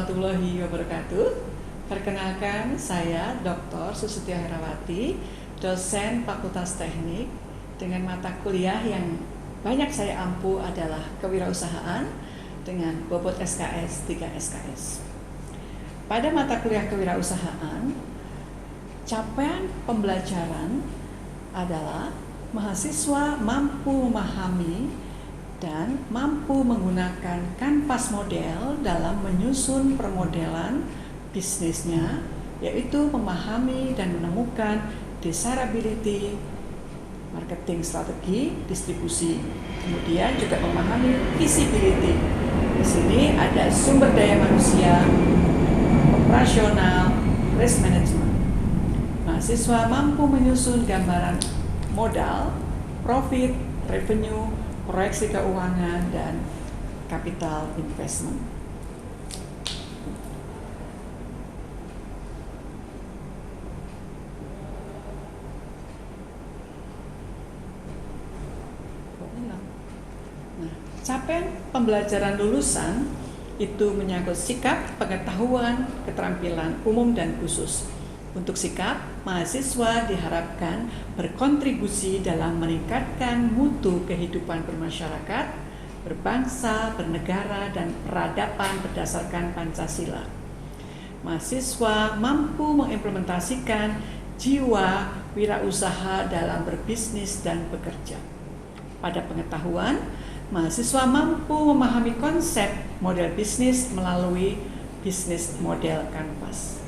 warahmatullahi wabarakatuh. Perkenalkan, saya Dr. Susetio Herawati, dosen Fakultas Teknik dengan mata kuliah yang banyak saya ampu adalah kewirausahaan dengan bobot SKS 3 SKS. Pada mata kuliah kewirausahaan, capaian pembelajaran adalah mahasiswa mampu memahami dan mampu menggunakan kanvas model dalam menyusun permodelan bisnisnya, yaitu memahami dan menemukan desirability, marketing strategi, distribusi, kemudian juga memahami visibility. Di sini ada sumber daya manusia, operasional, risk management. Mahasiswa mampu menyusun gambaran modal, profit, revenue, proyeksi keuangan, dan capital investment. Nah, capaian pembelajaran lulusan itu menyangkut sikap, pengetahuan, keterampilan umum dan khusus. Untuk sikap, mahasiswa diharapkan berkontribusi dalam meningkatkan mutu kehidupan bermasyarakat, berbangsa, bernegara, dan peradaban berdasarkan Pancasila. Mahasiswa mampu mengimplementasikan jiwa wirausaha dalam berbisnis dan bekerja. Pada pengetahuan, mahasiswa mampu memahami konsep model bisnis melalui bisnis model kanvas.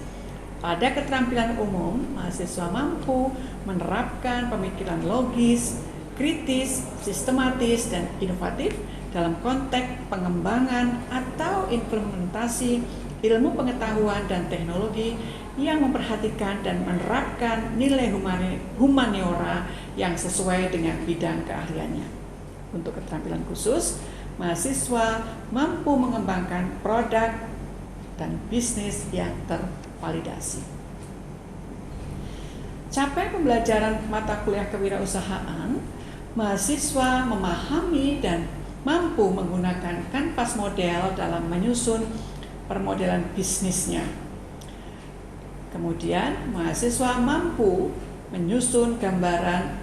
Pada keterampilan umum, mahasiswa mampu menerapkan pemikiran logis, kritis, sistematis, dan inovatif dalam konteks pengembangan atau implementasi ilmu pengetahuan dan teknologi yang memperhatikan dan menerapkan nilai humaniora yang sesuai dengan bidang keahliannya. Untuk keterampilan khusus, mahasiswa mampu mengembangkan produk dan bisnis yang tervalidasi. Capaian pembelajaran mata kuliah kewirausahaan, mahasiswa memahami dan mampu menggunakan kanvas model dalam menyusun permodelan bisnisnya. Kemudian, mahasiswa mampu menyusun gambaran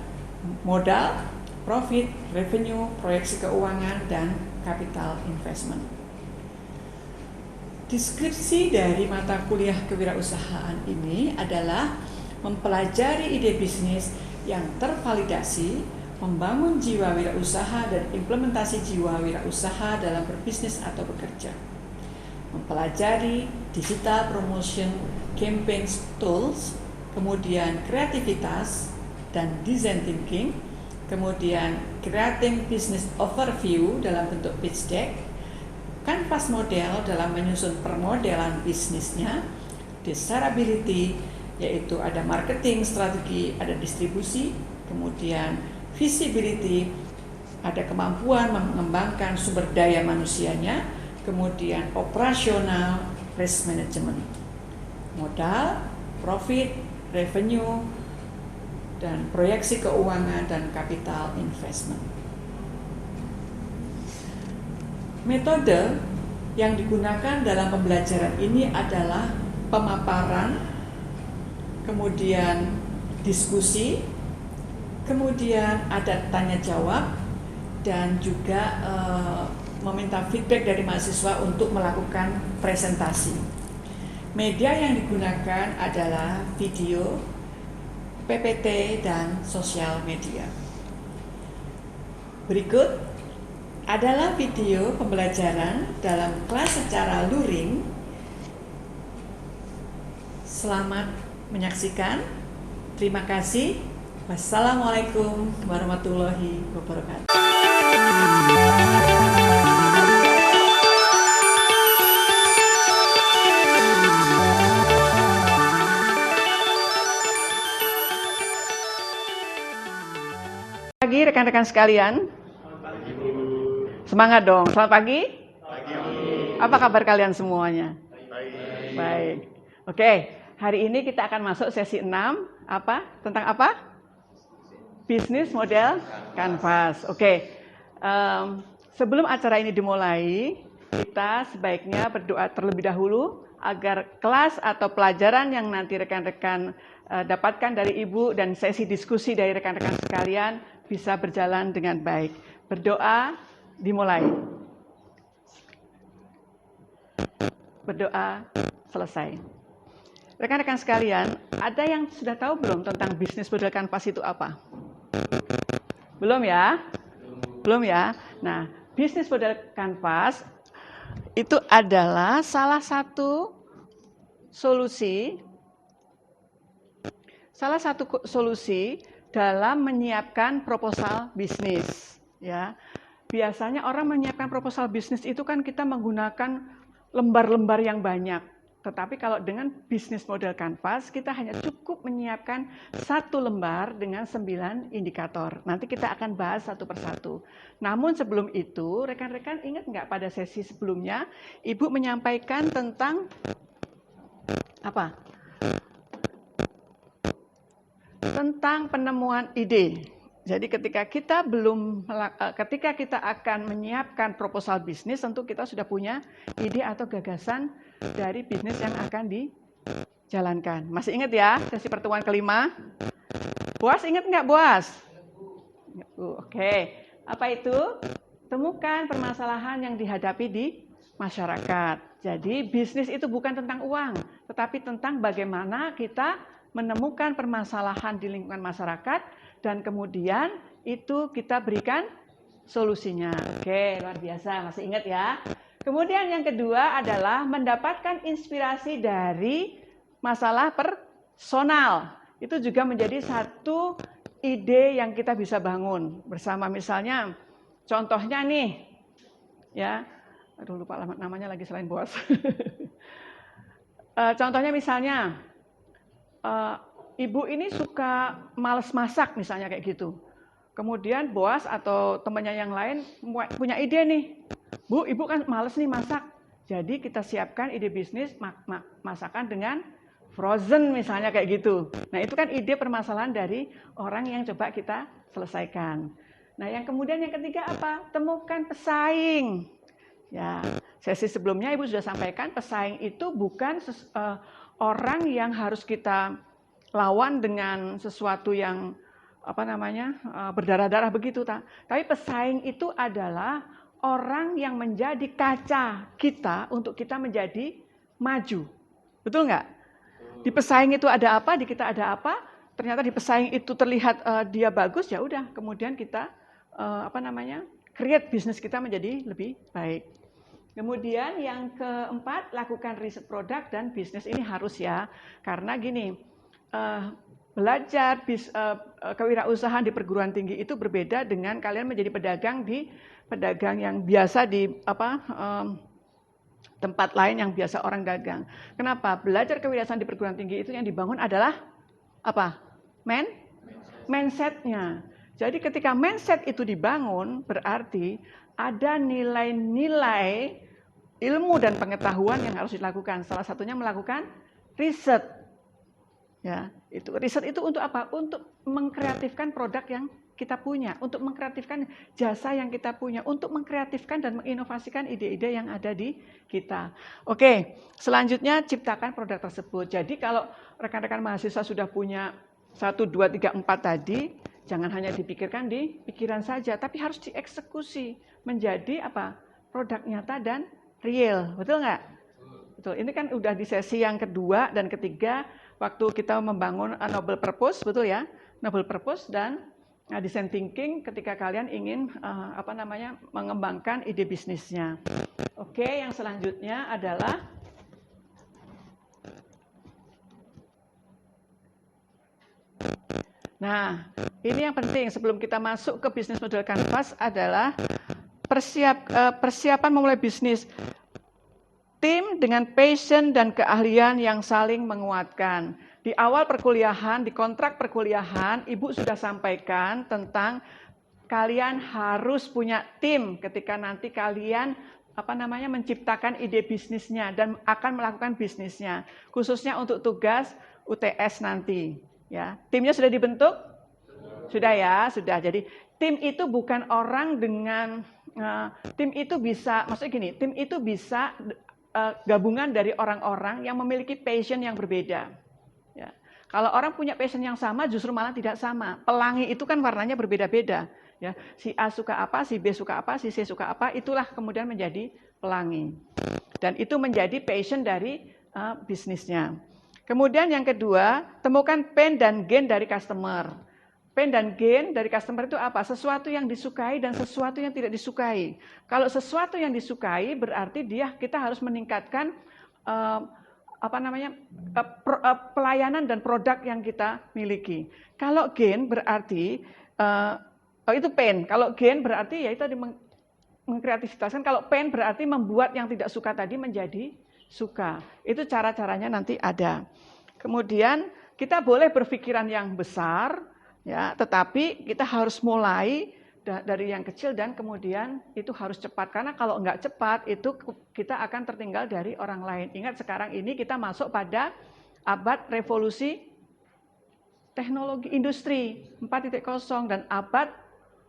modal, profit, revenue, proyeksi keuangan, dan capital investment. Deskripsi dari mata kuliah kewirausahaan ini adalah mempelajari ide bisnis yang tervalidasi, membangun jiwa wirausaha dan implementasi jiwa wirausaha dalam berbisnis atau bekerja. Mempelajari digital promotion campaign tools, kemudian kreativitas dan design thinking, kemudian creating business overview dalam bentuk pitch deck, kanvas model dalam menyusun permodelan bisnisnya, desirability, yaitu ada marketing strategi, ada distribusi, kemudian visibility, ada kemampuan mengembangkan sumber daya manusianya, kemudian operasional, risk management, modal, profit, revenue, dan proyeksi keuangan dan capital investment. Metode yang digunakan dalam pembelajaran ini adalah pemaparan, kemudian diskusi, kemudian ada tanya jawab, dan juga meminta feedback dari mahasiswa untuk melakukan presentasi. Media yang digunakan adalah video, PPT, dan sosial media. Berikut adalah video pembelajaran dalam kelas secara luring. Selamat menyaksikan. Terima kasih. Wassalamualaikum warahmatullahi wabarakatuh. Pagi rekan-rekan sekalian. Semangat dong. Selamat pagi. Apa kabar kalian semuanya? Baik. Oke, hari ini kita akan masuk sesi 6. Tentang apa? Bisnis model kanvas. Oke. Sebelum acara ini dimulai, kita sebaiknya berdoa terlebih dahulu agar kelas atau pelajaran yang nanti rekan-rekan dapatkan dari Ibu dan sesi diskusi dari rekan-rekan sekalian bisa berjalan dengan baik. Berdoa dimulai. Berdoa selesai. Rekan-rekan sekalian, ada yang sudah tahu belum tentang bisnis model kanvas itu apa? Belum ya? Belum ya? Nah, bisnis model kanvas itu adalah salah satu solusi dalam menyiapkan proposal bisnis. Ya, biasanya orang menyiapkan proposal bisnis itu kan kita menggunakan lembar-lembar yang banyak. Tetapi kalau dengan bisnis model kanvas, kita hanya cukup menyiapkan 1 lembar dengan 9 indikator. Nanti kita akan bahas satu persatu. Namun sebelum itu, rekan-rekan ingat nggak pada sesi sebelumnya, Ibu menyampaikan tentang apa? Tentang penemuan ide. Jadi ketika kita akan menyiapkan proposal bisnis, tentu kita sudah punya ide atau gagasan dari bisnis yang akan dijalankan. Masih ingat ya sesi pertemuan kelima? Boas ingat nggak Boas? Oke. Apa itu? Temukan permasalahan yang dihadapi di masyarakat. Jadi bisnis itu bukan tentang uang, tetapi tentang bagaimana kita menemukan permasalahan di lingkungan masyarakat dan kemudian itu kita berikan solusinya. Oke, luar biasa. Masih ingat ya? Kemudian yang kedua adalah mendapatkan inspirasi dari masalah personal. Itu juga menjadi satu ide yang kita bisa bangun bersama. Misalnya, contohnya nih, ya, aduh lupa namanya lagi selain Boas. Contohnya misalnya, ibu ini suka males masak misalnya kayak gitu. Kemudian Boas atau temannya yang lain punya ide nih. Bu, ibu kan males nih masak. Jadi kita siapkan ide bisnis masakan dengan frozen misalnya kayak gitu. Nah itu kan ide permasalahan dari orang yang coba kita selesaikan. Nah yang kemudian yang ketiga apa? Temukan pesaing. Ya, sesi sebelumnya Ibu sudah sampaikan pesaing itu bukan orang yang harus kita lawan dengan sesuatu yang berdarah-darah begitu, tapi pesaing itu adalah orang yang menjadi kaca kita untuk kita menjadi maju, betul nggak? Di pesaing itu ada apa, di kita ada apa? Ternyata di pesaing itu terlihat dia bagus, ya udah, kemudian kita create bisnis kita menjadi lebih baik. Kemudian yang keempat, lakukan riset produk dan bisnis ini harus ya, karena gini. Belajar kewirausahaan di perguruan tinggi itu berbeda dengan kalian menjadi pedagang yang biasa di tempat lain yang biasa orang dagang. Kenapa? Belajar kewirausahaan di perguruan tinggi itu yang dibangun adalah apa? Mindset-nya. Jadi ketika mindset itu dibangun, berarti ada nilai-nilai ilmu dan pengetahuan yang harus dilakukan. Salah satunya melakukan riset. Ya, itu riset itu untuk apa? Untuk mengkreatifkan produk yang kita punya, untuk mengkreatifkan jasa yang kita punya, untuk mengkreatifkan dan menginovasikan ide-ide yang ada di kita. Oke, selanjutnya ciptakan produk tersebut. Jadi kalau rekan-rekan mahasiswa sudah punya 1, 2, 3, 4 tadi, jangan hanya dipikirkan di pikiran saja, tapi harus dieksekusi menjadi apa? Produk nyata dan real. Betul nggak? Betul. Ini kan udah di sesi yang kedua dan ketiga, waktu kita membangun noble purpose, betul ya? Noble purpose dan design thinking ketika kalian ingin mengembangkan ide bisnisnya. Oke, yang selanjutnya adalah nah, ini yang penting sebelum kita masuk ke bisnis model kanvas adalah persiapan memulai bisnis. Tim dengan passion dan keahlian yang saling menguatkan. Di awal perkuliahan, di kontrak perkuliahan, Ibu sudah sampaikan tentang kalian harus punya tim ketika nanti kalian menciptakan ide bisnisnya dan akan melakukan bisnisnya, khususnya untuk tugas UTS nanti. Ya, timnya sudah dibentuk? Sudah ya, sudah. Jadi tim itu bukan orang dengan tim itu bisa, maksudnya gini, tim itu bisa gabungan dari orang-orang yang memiliki passion yang berbeda. Ya. Kalau orang punya passion yang sama, justru malah tidak sama. Pelangi itu kan warnanya berbeda-beda. Ya. Si A suka apa, si B suka apa, si C suka apa, itulah kemudian menjadi pelangi. Dan itu menjadi passion dari bisnisnya. Kemudian yang kedua, temukan pain dan gain dari customer. Pain dan gain dari customer itu apa? Sesuatu yang disukai dan sesuatu yang tidak disukai. Kalau sesuatu yang disukai berarti kita harus meningkatkan pelayanan dan produk yang kita miliki. Kalau gain berarti itu pain. Kalau gain berarti ya itu mengkreativitaskan. Kalau pain berarti membuat yang tidak suka tadi menjadi suka. Itu cara-caranya nanti ada. Kemudian kita boleh berpikiran yang besar, ya, tetapi kita harus mulai dari yang kecil dan kemudian itu harus cepat. Karena kalau nggak cepat itu kita akan tertinggal dari orang lain. Ingat sekarang ini kita masuk pada abad revolusi teknologi industri 4.0 dan abad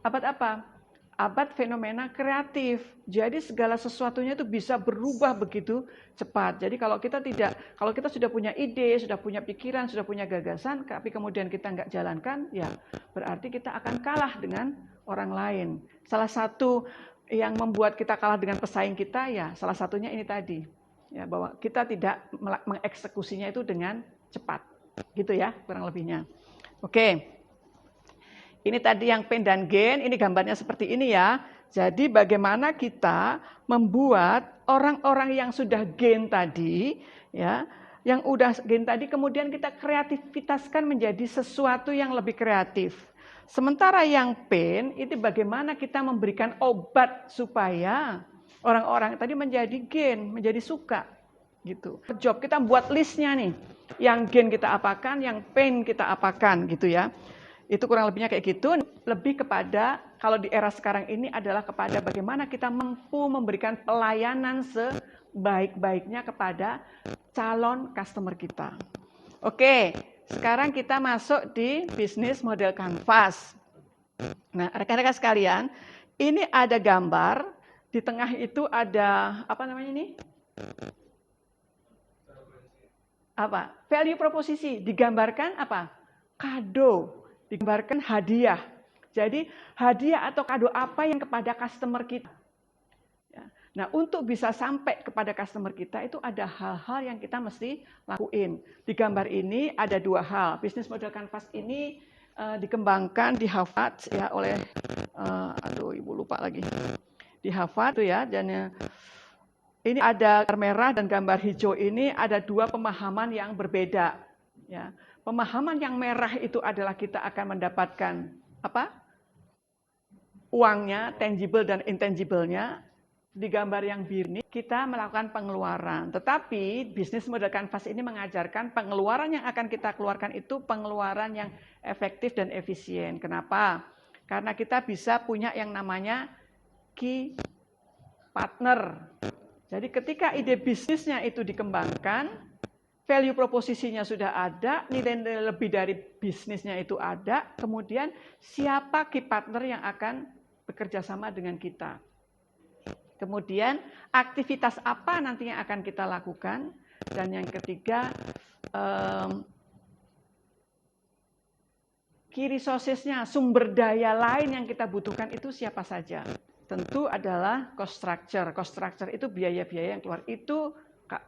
apa? Abad fenomena kreatif. Jadi segala sesuatunya itu bisa berubah begitu cepat. Jadi kalau kita sudah punya ide, sudah punya pikiran, sudah punya gagasan, tapi kemudian kita nggak jalankan, ya berarti kita akan kalah dengan orang lain. Salah satu yang membuat kita kalah dengan pesaing kita, ya salah satunya ini tadi, ya bahwa kita tidak mengeksekusinya itu dengan cepat, gitu ya kurang lebihnya. Oke. Ini tadi yang pain dan gain, ini gambarnya seperti ini ya. Jadi bagaimana kita membuat orang-orang yang sudah gain tadi, ya, yang udah gain tadi kemudian kita kreativitaskan menjadi sesuatu yang lebih kreatif. Sementara yang pain itu bagaimana kita memberikan obat supaya orang-orang tadi menjadi gain, menjadi suka gitu. Job kita buat listnya nih. Yang gain kita apakan, yang pain kita apakan gitu ya. Itu kurang lebihnya kayak gitu, lebih kepada kalau di era sekarang ini adalah kepada bagaimana kita mampu memberikan pelayanan sebaik-baiknya kepada calon customer kita. Oke, sekarang kita masuk di bisnis model kanvas. Nah, rekan-rekan sekalian, ini ada gambar, di tengah itu ada apa namanya ini? Apa? Value proposisi, digambarkan apa? Kado. Digambarkan hadiah. Jadi hadiah atau kado apa yang kepada customer kita. Nah untuk bisa sampai kepada customer kita itu ada hal-hal yang kita mesti lakuin. Di gambar ini ada dua hal. Bisnis model kanvas ini dikembangkan di Harvard ya oleh, ibu lupa lagi. Di Harvard itu ya, dan ini ada gambar merah dan gambar hijau ini ada dua pemahaman yang berbeda. Ya. Pemahaman yang merah itu adalah kita akan mendapatkan apa? Uangnya, tangible dan intangible-nya. Di gambar yang biru ini kita melakukan pengeluaran. Tetapi bisnis model kanvas ini mengajarkan pengeluaran yang akan kita keluarkan itu pengeluaran yang efektif dan efisien. Kenapa? Karena kita bisa punya yang namanya key partner. Jadi ketika ide bisnisnya itu dikembangkan, value proposisinya sudah ada, nilai-nilai lebih dari bisnisnya itu ada, kemudian siapa key partner yang akan bekerja sama dengan kita. Kemudian aktivitas apa nanti yang akan kita lakukan, dan yang ketiga, key resources-nya, sumber daya lain yang kita butuhkan itu siapa saja. Tentu adalah cost structure. Cost structure itu biaya-biaya yang keluar. Itu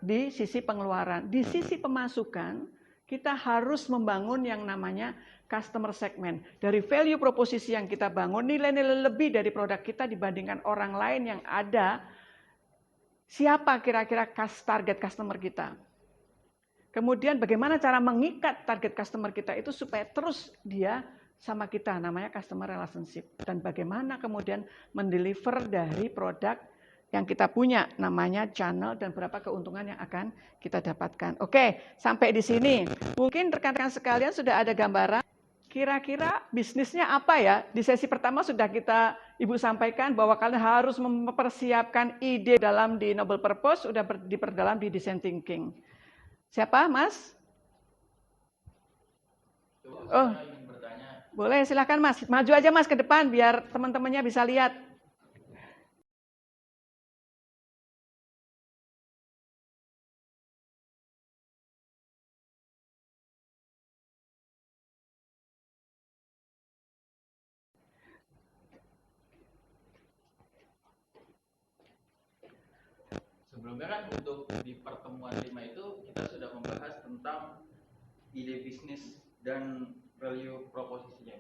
di sisi pengeluaran. Di sisi pemasukan, kita harus membangun yang namanya customer segment. Dari value proposisi yang kita bangun, nilai-nilai lebih dari produk kita dibandingkan orang lain yang ada, siapa kira-kira target customer kita. Kemudian bagaimana cara mengikat target customer kita itu supaya terus dia sama kita, namanya customer relationship. Dan bagaimana kemudian mendeliver dari produk yang kita punya, namanya channel, dan berapa keuntungan yang akan kita dapatkan. Oke, sampai di sini. Mungkin rekan-rekan sekalian sudah ada gambaran, kira-kira bisnisnya apa ya? Di sesi pertama sudah Ibu sampaikan bahwa kalian harus mempersiapkan ide dalam di Noble Purpose, sudah diperdalam di Design Thinking. Siapa, Mas? Oh, boleh, silakan Mas. Maju aja Mas ke depan biar teman-temannya bisa lihat. sebelumnya kan untuk di pertemuan 5 itu kita sudah membahas tentang ide bisnis dan value proposisinya.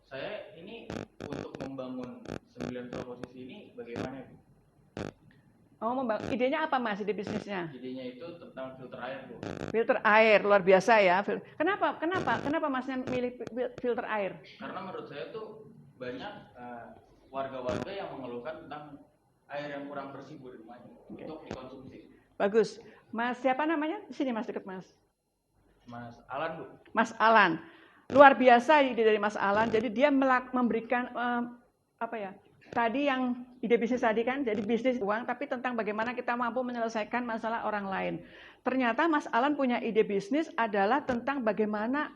Saya ini untuk membangun 9 proposisi ini bagaimana? Oh, idenya apa Mas, ide bisnisnya? Idenya itu tentang filter air, Bu. Filter air, luar biasa ya. Kenapa Masnya milih filter air? Karena menurut saya tuh banyak warga-warga yang mengeluhkan tentang air yang kurang bersih di rumahnya untuk dikonsumsi. Bagus. Mas siapa namanya? Di sini Mas, dekat Mas. Mas Alan, Bu. Mas Alan. Luar biasa ide dari Mas Alan. Jadi dia memberikan tadi yang ide bisnis tadi kan, jadi bisnis uang, tapi tentang bagaimana kita mampu menyelesaikan masalah orang lain. Ternyata Mas Alan punya ide bisnis adalah tentang bagaimana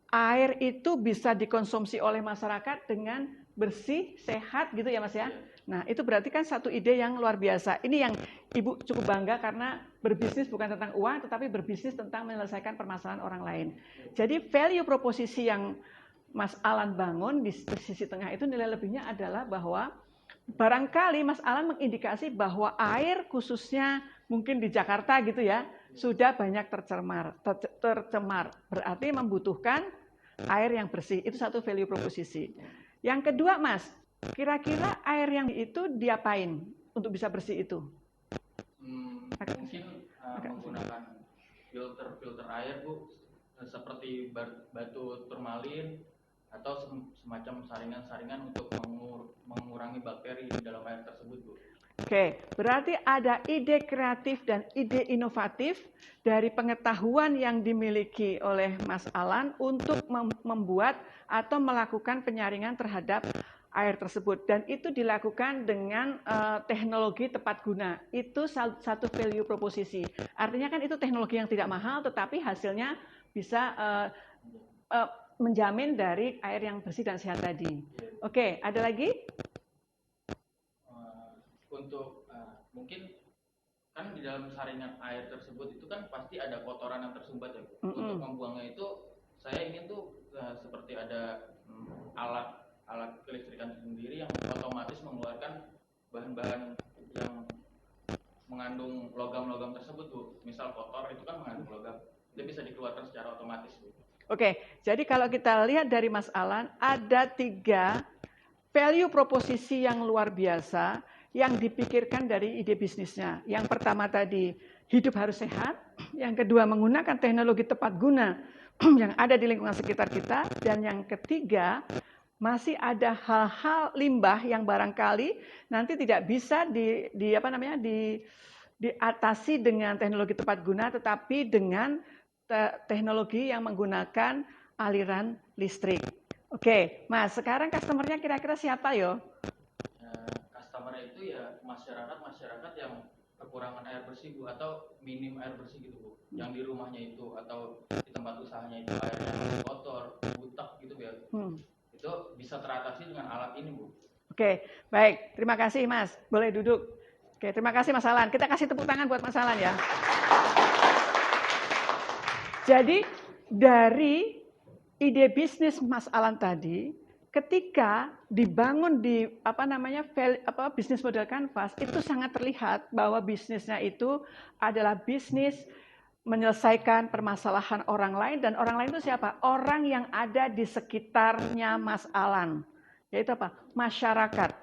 air itu bisa dikonsumsi oleh masyarakat dengan bersih, sehat gitu ya Mas ya. Nah itu berarti kan satu ide yang luar biasa. Ini yang Ibu cukup bangga karena berbisnis bukan tentang uang, tetapi berbisnis tentang menyelesaikan permasalahan orang lain. Jadi value proposisi yang Mas Alan bangun di sisi tengah itu nilai lebihnya adalah bahwa barangkali Mas Alan mengindikasi bahwa air khususnya mungkin di Jakarta gitu ya, sudah banyak tercemar. Berarti membutuhkan air yang bersih. Itu satu value proposisi. Yang kedua Mas, kira-kira air yang itu diapain untuk bisa bersih itu? Mungkin menggunakan filter air, Bu, seperti batu turmalin atau semacam saringan-saringan untuk mengurangi bakteri di dalam air tersebut, Bu. Oke, berarti ada ide kreatif dan ide inovatif dari pengetahuan yang dimiliki oleh Mas Alan untuk membuat atau melakukan penyaringan terhadap air tersebut. Dan itu dilakukan dengan teknologi tepat guna. Itu satu value proposisi. Artinya kan itu teknologi yang tidak mahal, tetapi hasilnya bisa menjamin dari air yang bersih dan sehat tadi. Oke, ada lagi? Untuk mungkin kan di dalam saringan air tersebut itu kan pasti ada kotoran yang tersumbat ya, Bu. Untuk membuangnya itu saya ingin tuh seperti ada alat kelistrikan sendiri yang otomatis mengeluarkan bahan-bahan yang mengandung logam-logam tersebut, Bu. Misal kotor itu kan mengandung logam, itu bisa dikeluarkan secara otomatis, Bu. Oke, jadi kalau kita lihat dari Mas Alan, ada 3 value proposisi yang luar biasa yang dipikirkan dari ide bisnisnya. Yang pertama tadi, hidup harus sehat. Yang kedua, menggunakan teknologi tepat guna yang ada di lingkungan sekitar kita. Dan yang ketiga, masih ada hal-hal limbah yang barangkali nanti tidak bisa diatasi dengan teknologi tepat guna, tetapi dengan teknologi yang menggunakan aliran listrik. Oke, Mas, sekarang customer-nya kira-kira siapa yo? Customer itu ya masyarakat yang kekurangan air bersih, Bu, atau minim air bersih gitu, Bu. Yang di rumahnya itu atau di tempat usahanya itu airnya masih kotor, butek gitu ya. Itu bisa teratasi dengan alat ini, Bu. Oke, baik. Terima kasih, Mas. Boleh duduk. Oke, terima kasih Mas Alan. Kita kasih tepuk tangan buat Mas Alan ya. Jadi dari ide bisnis Mas Alan tadi, ketika dibangun di bisnis model kanvas, itu sangat terlihat bahwa bisnisnya itu adalah bisnis menyelesaikan permasalahan orang lain, dan orang lain itu siapa? Orang yang ada di sekitarnya Mas Alan, yaitu apa? Masyarakat.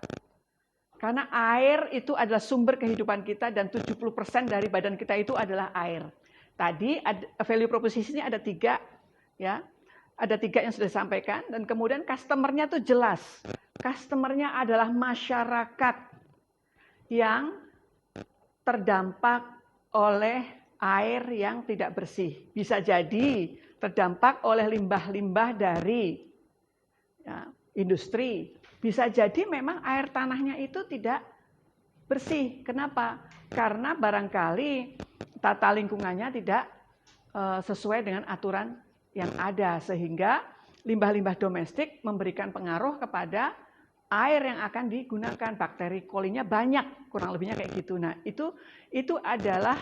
Karena air itu adalah sumber kehidupan kita dan 70% dari badan kita itu adalah air. Tadi value proposisinya ada 3, ya. Ada 3 yang sudah disampaikan, dan kemudian customer-nya tuh jelas. Customer-nya adalah masyarakat yang terdampak oleh air yang tidak bersih. Bisa jadi terdampak oleh limbah-limbah dari industri. Bisa jadi memang air tanahnya itu tidak bersih. Kenapa? Karena barangkali tata lingkungannya tidak sesuai dengan aturan yang ada, sehingga limbah-limbah domestik memberikan pengaruh kepada air yang akan digunakan. Bakteri kolinya banyak, kurang lebihnya kayak gitu. Nah, itu adalah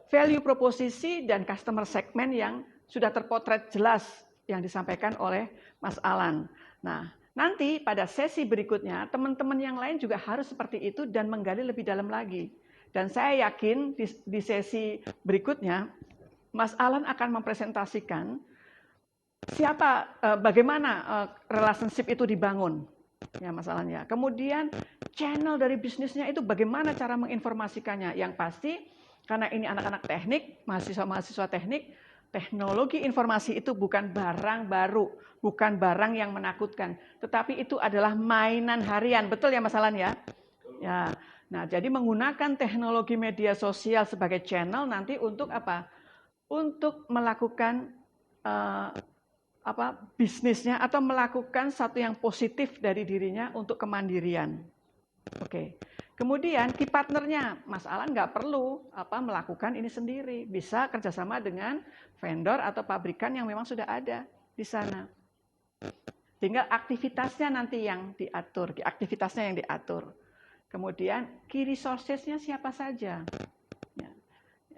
value proposisi dan customer segment yang sudah terpotret jelas yang disampaikan oleh Mas Alan. Nah, nanti pada sesi berikutnya teman-teman yang lain juga harus seperti itu dan menggali lebih dalam lagi. Dan saya yakin di sesi berikutnya, Mas Alan akan mempresentasikan bagaimana relationship itu dibangun. Ya Mas Alan ya. Kemudian channel dari bisnisnya itu bagaimana cara menginformasikannya. Yang pasti karena ini anak-anak teknik, mahasiswa-mahasiswa teknik, teknologi informasi itu bukan barang baru, bukan barang yang menakutkan, tetapi itu adalah mainan harian. Betul ya Mas Alan ya? Ya. Nah, jadi menggunakan teknologi media sosial sebagai channel nanti untuk apa? Untuk melakukan bisnisnya atau melakukan satu yang positif dari dirinya untuk kemandirian. Oke. Kemudian key partnernya, Mas Alan nggak perlu melakukan ini sendiri, bisa kerjasama dengan vendor atau pabrikan yang memang sudah ada di sana. Tinggal aktivitasnya nanti yang diatur, Kemudian key resources-nya siapa saja. Ya.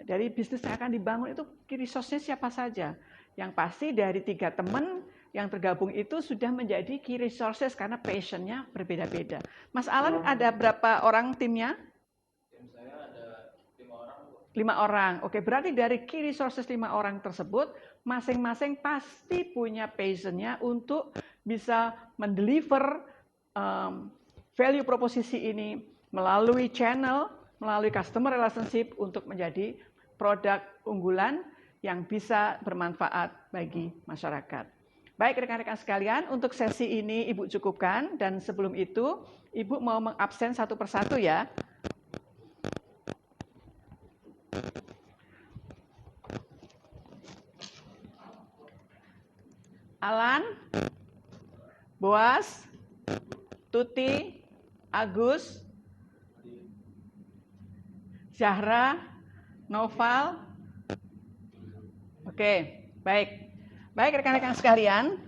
Dari bisnis yang akan dibangun itu key resource-nya siapa saja. Yang pasti dari 3 teman yang tergabung itu sudah menjadi key resources karena passion-nya berbeda-beda. Mas Alan ada berapa orang timnya? Tim saya ada 5 orang. 5 orang. Oke, berarti dari key resources 5 orang tersebut, masing-masing pasti punya passion-nya untuk bisa mendeliver value proposisi ini melalui channel, melalui customer relationship untuk menjadi produk unggulan yang bisa bermanfaat bagi masyarakat. Baik rekan-rekan sekalian, untuk sesi ini Ibu cukupkan dan sebelum itu Ibu mau mengabsen satu persatu ya. Alan, Boas, Tuti, Agus, Zahra, Noval. Oke, baik. Baik rekan-rekan sekalian,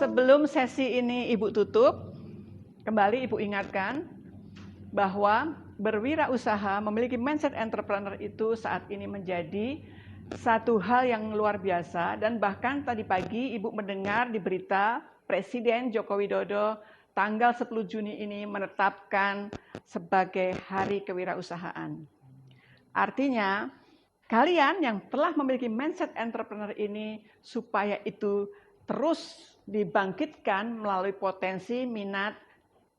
sebelum sesi ini Ibu tutup, kembali Ibu ingatkan bahwa berwirausaha, memiliki mindset entrepreneur itu saat ini menjadi satu hal yang luar biasa. Dan bahkan tadi pagi Ibu mendengar di berita Presiden Joko Widodo tanggal 10 Juni ini menetapkan sebagai Hari Kewirausahaan. Artinya, kalian yang telah memiliki mindset entrepreneur ini supaya itu terus dibangkitkan melalui potensi, minat,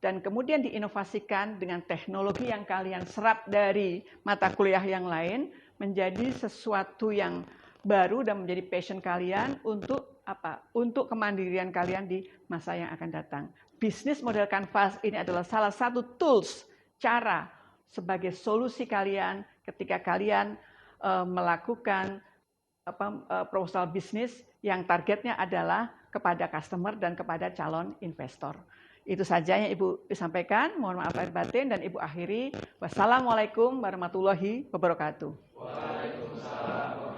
dan kemudian diinovasikan dengan teknologi yang kalian serap dari mata kuliah yang lain menjadi sesuatu yang baru dan menjadi passion kalian untuk apa? Untuk kemandirian kalian di masa yang akan datang. Bisnis model Canvas ini adalah salah satu tools, cara sebagai solusi kalian ketika kalian melakukan proposal bisnis yang targetnya adalah kepada customer dan kepada calon investor. Itu saja yang Ibu sampaikan. Mohon maaf lahir batin dan Ibu akhiri. Wassalamualaikum warahmatullahi wabarakatuh. Waalaikumsalam.